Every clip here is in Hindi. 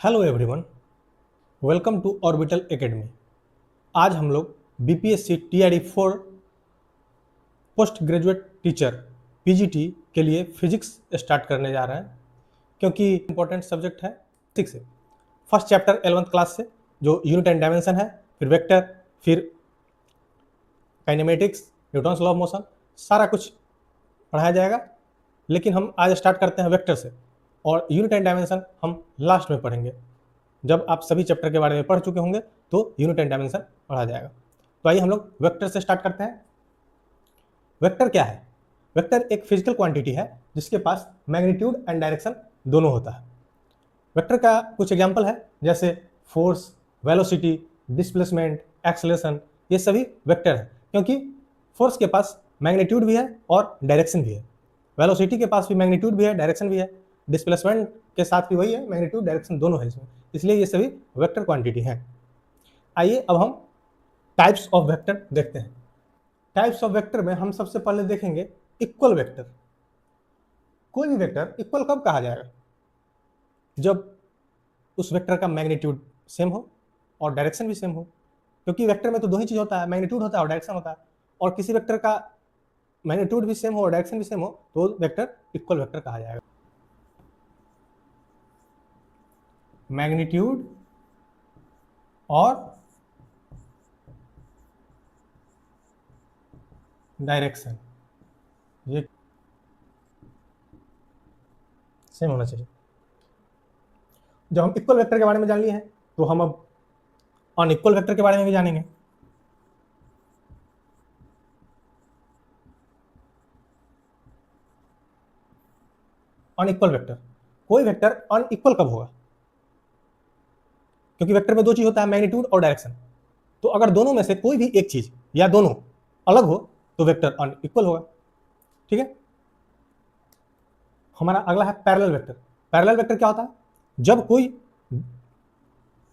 Hello everyone, welcome to orbital academy. आज हम लोग BPSC TRE 4 post graduate teacher PGT के लिए फिजिक्स स्टार्ट करने जा रहे हैं, क्योंकि इंपॉर्टेंट सब्जेक्ट है फिजिक्स से। फर्स्ट चैप्टर 11th क्लास से जो यूनिट एंड डायमेंशन है, फिर वेक्टर, फिर kinematics, Newton's law of motion, सारा कुछ पढ़ाया जाएगा। लेकिन हम आज स्टार्ट करते हैं वेक्टर से, और यूनिट एंड डायमेंशन हम लास्ट में पढ़ेंगे। जब आप सभी चैप्टर के बारे में पढ़ चुके होंगे तो यूनिट एंड डायमेंशन पढ़ा जाएगा। तो आइए हम लोग वेक्टर से स्टार्ट करते हैं। वेक्टर क्या है? वेक्टर एक फिजिकल क्वांटिटी है जिसके पास मैग्नीट्यूड एंड डायरेक्शन दोनों होता है। वेक्टर का कुछ एग्जांपल है, जैसे फोर्स, वेलोसिटी, डिस्प्लेसमेंट, एक्सेलरेशन, ये सभी वेक्टर है, क्योंकि फोर्स के पास मैग्नीट्यूड भी है और डायरेक्शन भी है। वेलोसिटी के पास भी मैग्नीट्यूड भी है, डायरेक्शन भी है। डिस्प्लेसमेंट के साथ भी वही है, मैग्नीट्यूड डायरेक्शन दोनों है इसमें, इसलिए ये सभी वेक्टर क्वांटिटी हैं। आइए अब हम टाइप्स ऑफ वेक्टर देखते हैं। टाइप्स ऑफ वेक्टर में हम सबसे पहले देखेंगे इक्वल वेक्टर। कोई भी वेक्टर इक्वल कब कहा जाएगा? जब उस वेक्टर का मैग्नीट्यूड सेम हो और डायरेक्शन भी सेम हो, क्योंकि वेक्टर में तो दो ही चीज होता है, मैग्नीट्यूड होता है और डायरेक्शन होता है। और किसी वेक्टर का मैग्नीट्यूड भी सेम हो और डायरेक्शन भी सेम हो तो वेक्टर इक्वल वेक्टर कहा जाएगा। मैग्नीट्यूड और डायरेक्शन ये सेम होना चाहिए। जब हम इक्वल वेक्टर के बारे में जान लिए हैं तो हम अब अनइक्वल वेक्टर के बारे में भी जानेंगे। अनइक्वल वेक्टर, कोई वेक्टर अनइक्वल कब होगा? क्योंकि वेक्टर में दो चीज होता है, मैग्नीट्यूड और डायरेक्शन। तो अगर दोनों में से कोई भी एक चीज या दोनों अलग हो तो वेक्टर अनइक्वल होगा। ठीक है। हमारा अगला है पैरेलल वेक्टर। पैरेलल वेक्टर क्या होता है? जब कोई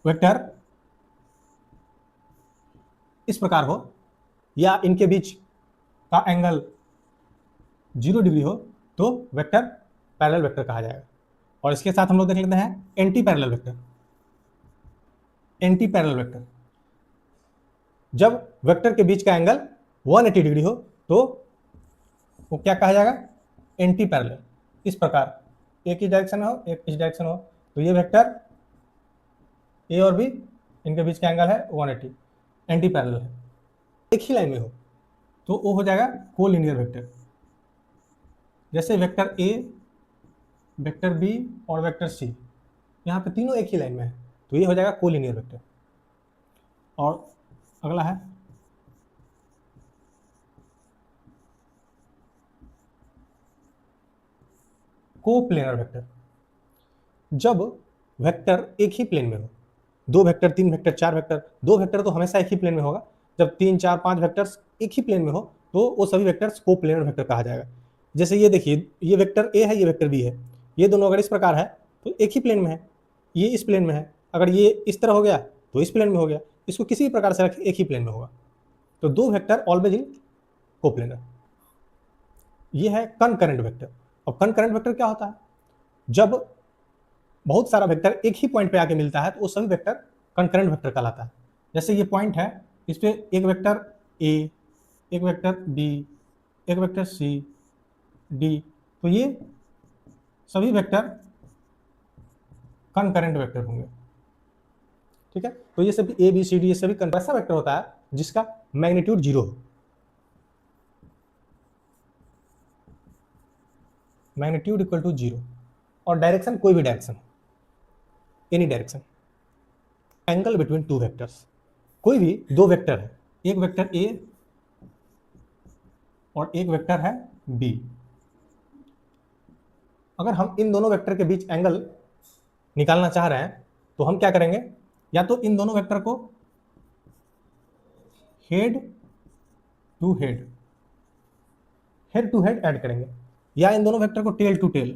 वेक्टर इस प्रकार हो या इनके बीच का एंगल 0 डिग्री हो तो वेक्टर पैरेलल वेक्टर कहा जाएगा। और इसके साथ हम लोग देख लेते हैं anti parallel vector. Anti parallel vector, जब वेक्टर के बीच का एंगल 180 डिग्री हो तो वो क्या कहा जाएगा? Anti parallel. इस प्रकार एक ही डायरेक्शन हो, एक इस डायरेक्शन हो, तो ये वेक्टर ए और बी, इनके बीच का एंगल है 180, एंटी पैरेलल है। एक ही लाइन में हो तो वो हो जाएगा कोलिनियर वेक्टर। जैसे वेक्टर ए, वेक्टर बी और वेक्टर सी, यहाँ पे तीनों एक ही लाइन में है तो ये हो जाएगा कोलिनियर वेक्टर। और अगला है कोप्लेनर वेक्टर। जब वेक्टर एक ही प्लेन में हो, दो वेक्टर, तीन वेक्टर, चार वेक्टर, दो वेक्टर तो हमेशा एक ही प्लेन में होगा। जब तीन, चार, पांच वेक्टर्स एक ही प्लेन में हो तो वो सभी वेक्टर्स कोप्लेनर वेक्टर कहा जाएगा। जैसे ये देखिए, ये वेक्टर ए है, ये वेक्टर बी है, ये दोनों अगर इस प्रकार है तो एक ही प्लेन में है, ये इस प्लेन में है। अगर ये इस तरह हो गया तो इस प्लेन में हो गया, इसको किसी भी प्रकार से रखें एक ही प्लेन में होगा। तो दो वेक्टर ऑलवेज इन कोप्लेनर। ये है कनकरेंट वेक्टर। और कनकरेंट वेक्टर क्या होता है? जब बहुत सारा वेक्टर एक ही पॉइंट पे आके मिलता है तो वो सभी वेक्टर कनकरेंट वेक्टर कहलाता है। जैसे ये पॉइंट है, इस पे एक वेक्टर ए, एक वेक्टर बी, एक वेक्टर सी, डी, तो ये सभी वेक्टर कनकरेंट वेक्टर होंगे। ठीक है। तो ये सभी ए बी सी डी, ये सभी ऐसा वेक्टर होता है जिसका मैग्नीट्यूड 0 हो, मैग्नीट्यूड इक्वल टू 0, और डायरेक्शन कोई भी direction, any direction. Angle between two vectors, कोई भी दो वेक्टर है, एक वेक्टर ए और एक वेक्टर है बी। अगर हम इन दोनों वेक्टर के बीच एंगल निकालना चाह रहे हैं तो हम क्या करेंगे? या तो इन दोनों वेक्टर को head to head, head to head add करेंगे, या इन दोनों वेक्टर को tail to tail,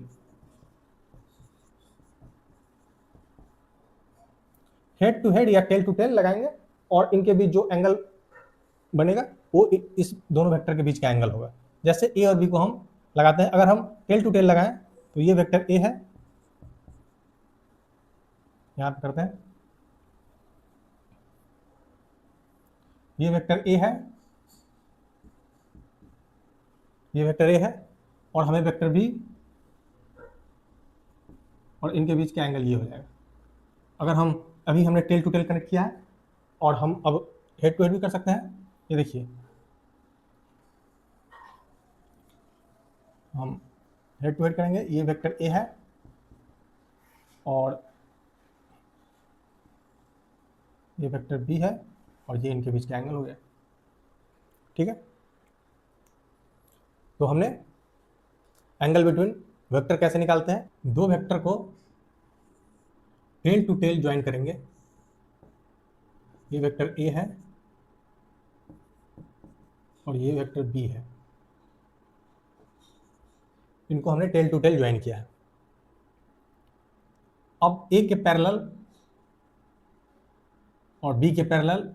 head to head या टेल टू टेल लगाएंगे, और इनके बीच जो एंगल बनेगा वो इस दोनों वेक्टर के बीच का एंगल होगा। जैसे ए और बी को हम लगाते हैं, अगर हम टेल टू टेल लगाएं तो ये वेक्टर ए है, यहाँ पे करते हैं, ये वेक्टर ए है, ये वेक्टर ए है, और हमें वेक्टर बी और इनके बीच का एंगल ये हो जाएगा। अगर हम अभी हमने टेल टू टेल कनेक्ट किया है, और हम अब हेड टू हेड भी कर सकते हैं। ये देखिए, हम हेड टू हेड करेंगे, ये वेक्टर ए है और ये वेक्टर बी है, और ये इनके बीच का एंगल हो गया। ठीक है, तो हमने एंगल बिटवीन वेक्टर कैसे निकालते हैं, दो वेक्टर को टेल टू टेल ज्वाइन करेंगे। ये वेक्टर ए है और ये वेक्टर बी है, इनको हमने टेल टू टेल ज्वाइन किया है। अब ए के पैरेलल और बी के पैरेलल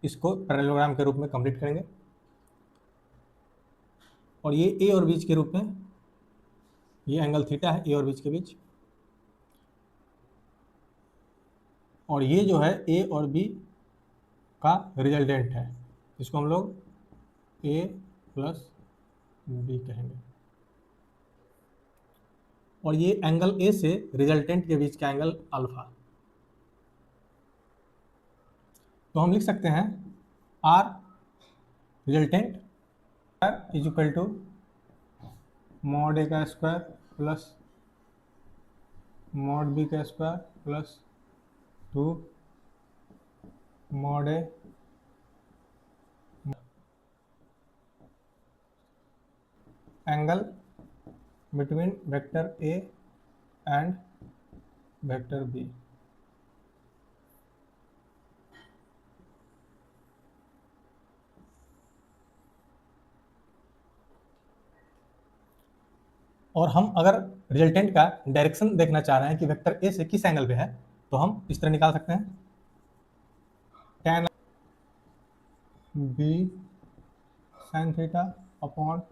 इसको पैरेललोग्राम के रूप में कंप्लीट करेंगे, और ये ए और बीच के रूप में ये एंगल थीटा है ए और बीच के बीच, और ये जो है ए और बी का रिजल्टेंट है, इसको हम लोग ए प्लस बी कहेंगे, और ये एंगल ए से रिजल्टेंट के बीच का एंगल अल्फा। तो हम लिख सकते हैं R resultant is equal to mod A का स्क्वायर प्लस मॉड बी का square plus 2 mod A angle between vector A and vector B. और हम अगर रिजल्टेंट का डायरेक्शन देखना चाह रहे हैं कि वेक्टर ए से किस एंगल पे है, तो हम इस तरह निकाल सकते हैं, tan B sine theta upon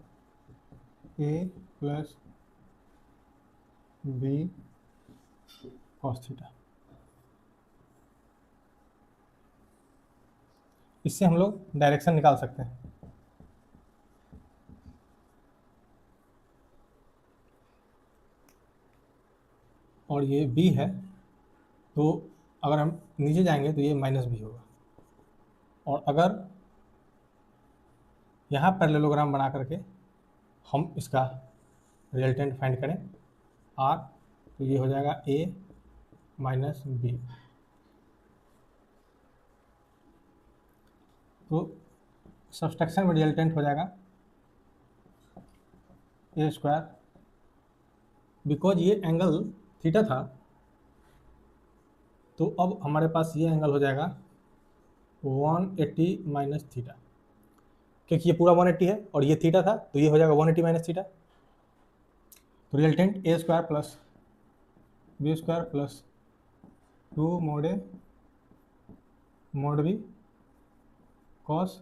A plus B cos theta. इससे हम लोग डायरेक्शन निकाल सकते हैं। और ये बी है, तो अगर हम नीचे जाएंगे तो ये माइनस बी होगा, और अगर यहाँ पैरेललोग्राम बना करके हम इसका रिजल्टेंट फाइंड करें आर, तो ये हो जाएगा ए माइनस बी। तो सब्सट्रैक्शन में रिजल्टेंट हो जाएगा ए स्क्वायर, बिकॉज ये एंगल थीटा था, तो अब हमारे पास ये एंगल हो जाएगा 180 माइनस थीटा, क्योंकि ये पूरा 180 है और ये थीटा था, तो ये हो जाएगा 180 माइनस थीटा। तो resultant A square plus B square plus 2 mod A mod B cos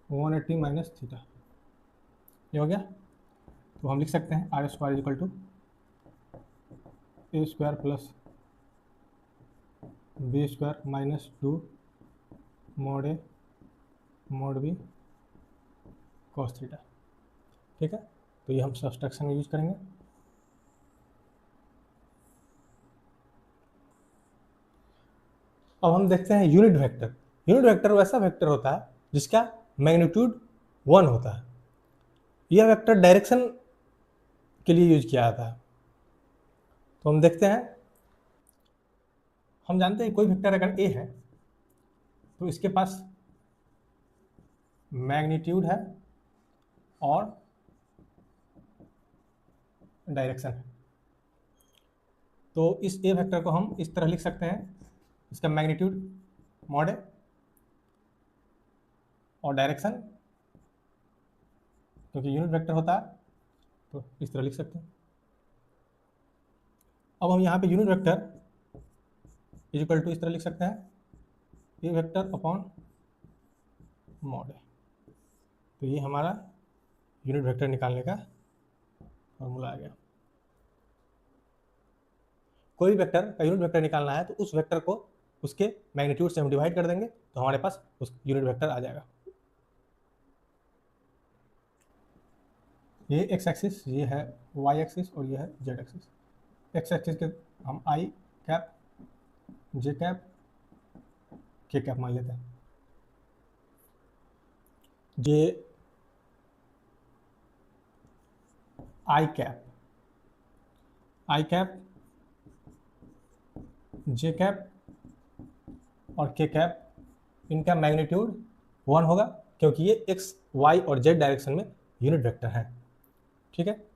180 minus theta, ये हो गया। तो हम लिख सकते हैं R square equal to A square plus B square minus 2 mod A mod B cos theta. ठीक है, तो ये हम सब्सट्रैक्शन में यूज करेंगे। अब हम देखते हैं यूनिट वेक्टर। यूनिट वेक्टर वैसा वेक्टर होता है जिसका मैग्नीट्यूड 1 होता है। यह वेक्टर डायरेक्शन के लिए यूज किया जाता है। तो हम देखते हैं, हम जानते हैं कोई वेक्टर अगर ए है तो इसके पास मैग्नीट्यूड है और डायरेक्शन है। तो इस ए वेक्टर को हम इस तरह लिख सकते हैं, इसका मैग्नीट्यूड मॉड है और डायरेक्शन, क्योंकि यूनिट वेक्टर होता है तो इस तरह लिख सकते हैं। अब हम यहाँ पे unit vector is equal to इस तरह लिख सकते हैं, ए वेक्टर अपॉन मॉड है। तो ये हमारा यूनिट वेक्टर निकालने का फॉर्मूला आ गया। कोई भी वेक्टर का यूनिट वेक्टर निकालना है तो उस वेक्टर को उसके मैग्नीट्यूड से हम डिवाइड कर देंगे तो हमारे पास उस यूनिट वेक्टर आ जाएगा। ये एक्स एक्सिस, ये है वाई एक्सिस और ये है जेड एक्सिस। एक्स एक्सिस के हम आई कैप, जे कैप, के कैप मान लेते हैं। जे आई कैप, आई कैप, जे कैप और के कैप, इनका मैग्नीट्यूड 1 होगा क्योंकि ये एक्स वाई और जेड डायरेक्शन में यूनिट वेक्टर है। ठीक है।